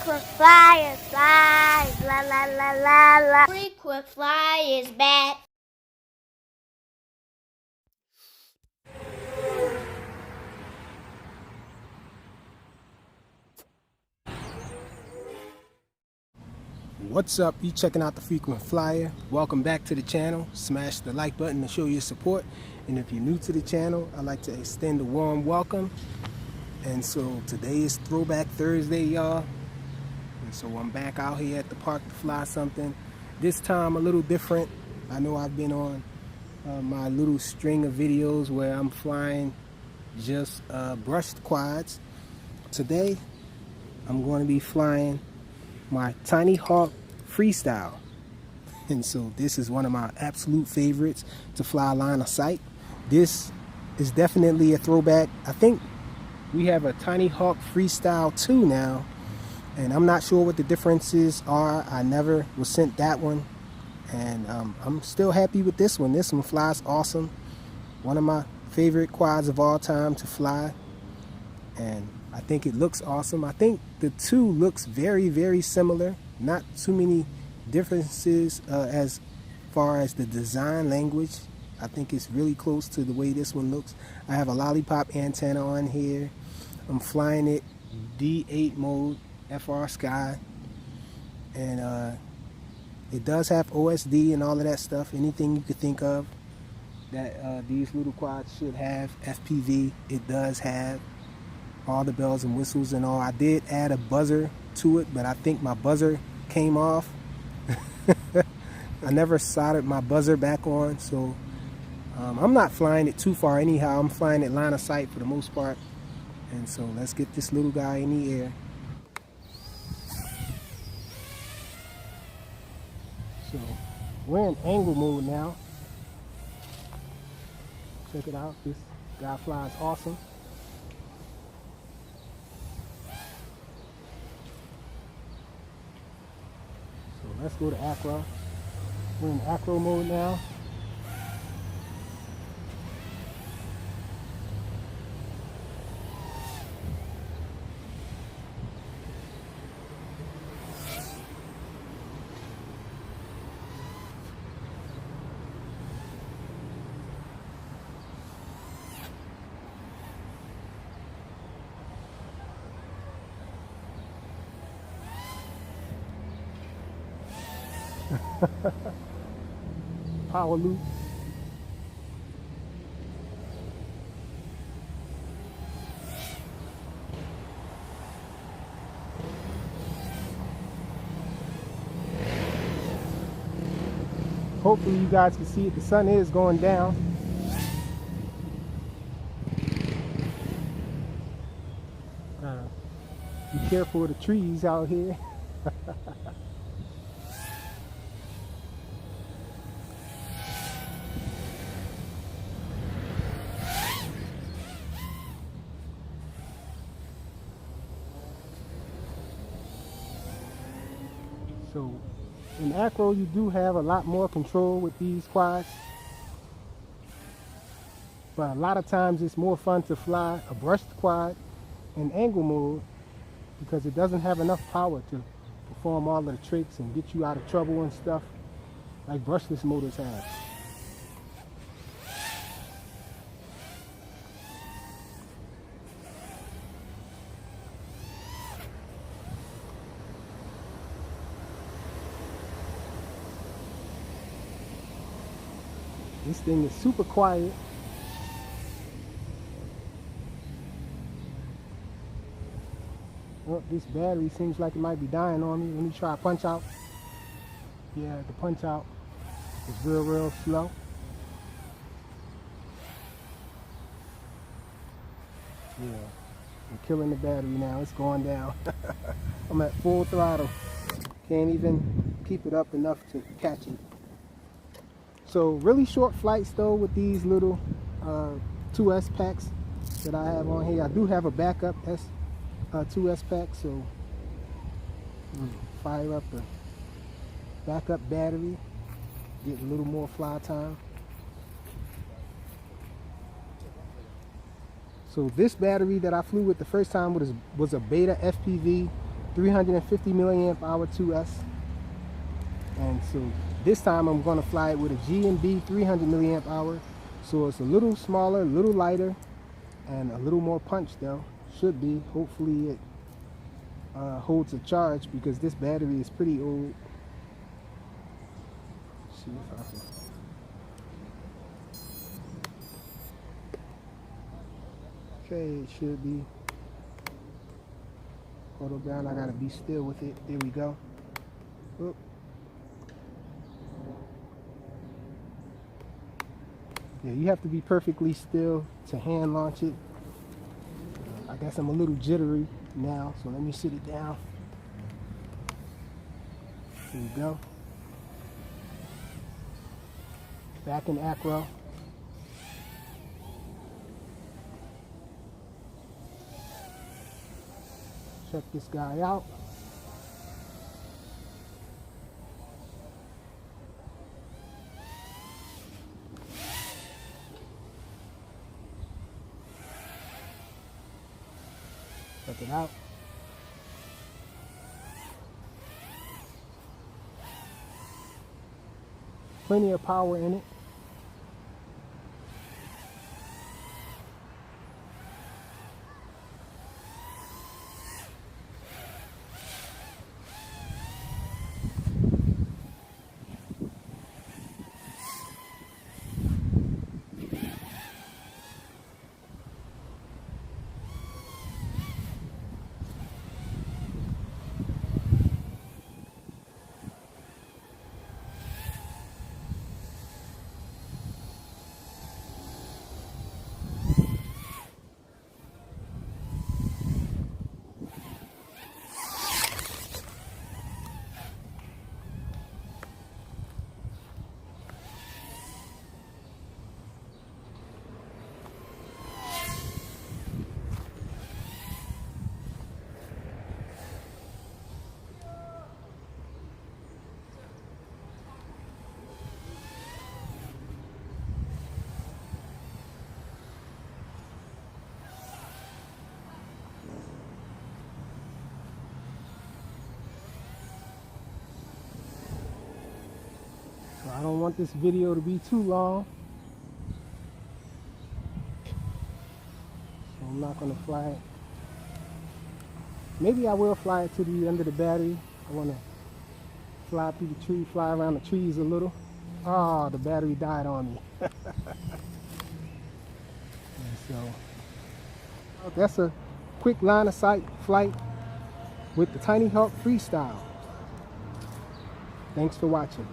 Frequent flyers, flies, la la la la la. Frequent flyers back. What's up? You checking out the Frequent Flyer. Welcome back to the channel. Smash the like button to show your support. And if you're new to the channel, I'd like to extend a warm welcome. And so today is Throwback Thursday, y'all. And so I'm back out here at the park to fly something. This time a little different. I know I've been on my little string of videos where I'm flying just brushed quads. Today I'm going to be flying my TinyHawk Freestyle, and so this is one of my absolute favorites to fly line of sight. This is definitely a throwback. I think we have a TinyHawk Freestyle 2 now, and I'm not sure what the differences are. I never was sent that one, and I'm still happy with this one. This one flies awesome. One of my favorite quads of all time to fly, and I think it looks awesome. I think the two looks very, very similar. Not too many differences as far as the design language. I think it's really close to the way this one looks. I have a lollipop antenna on here. I'm flying it D8 mode, FR Sky. And it does have OSD and all of that stuff. Anything you could think of that these little quads should have. FPV, it does have. All the bells and whistles and all. I did add a buzzer to it, but I think my buzzer came off. I never soldered my buzzer back on, so I'm not flying it too far anyhow. I'm flying it line of sight for the most part. And so let's get this little guy in the air. So we're in angle mode now. Check it out. This guy flies awesome. Let's go to Acro. We're in Acro mode now. Power loop. Hopefully you guys can see it. The sun is going down. Be careful of the trees out here. So in Acro, you do have a lot more control with these quads, but a lot of times it's more fun to fly a brushed quad in angle mode because it doesn't have enough power to perform all of the tricks and get you out of trouble and stuff like brushless motors have. This thing is super quiet. Oh, this battery seems like it might be dying on me. Let me try punch out. Yeah, the punch out is real slow. Yeah, I'm killing the battery now. It's going down. I'm at full throttle. Can't even keep it up enough to catch it. So really short flights though with these little 2S packs that I have on here. I do have a backup 2S pack, so fire up the backup battery, get a little more fly time. So this battery that I flew with the first time was a beta FPV 350 milliamp hour 2S. And so this time I'm going to fly it with a G&B 300 milliamp hour. So it's a little smaller, a little lighter, and a little more punch though. Should be. Hopefully it holds a charge because this battery is pretty old. Let's see if I can. Okay, it should be. Auto ground, I gotta be still with it. There we go. Oop. Yeah, you have to be perfectly still to hand launch it. I guess I'm a little jittery now, so let me sit it down. There we go. Back in Acro. Check this guy out. Check it out. Plenty of power in it. I don't want this video to be too long, so I'm not going to fly it. Maybe I will fly it to the end of the battery. I want to fly through the tree, fly around the trees a little. Oh, the battery died on me. And so that's a quick line of sight flight with the TinyHawk Freestyle. Thanks for watching.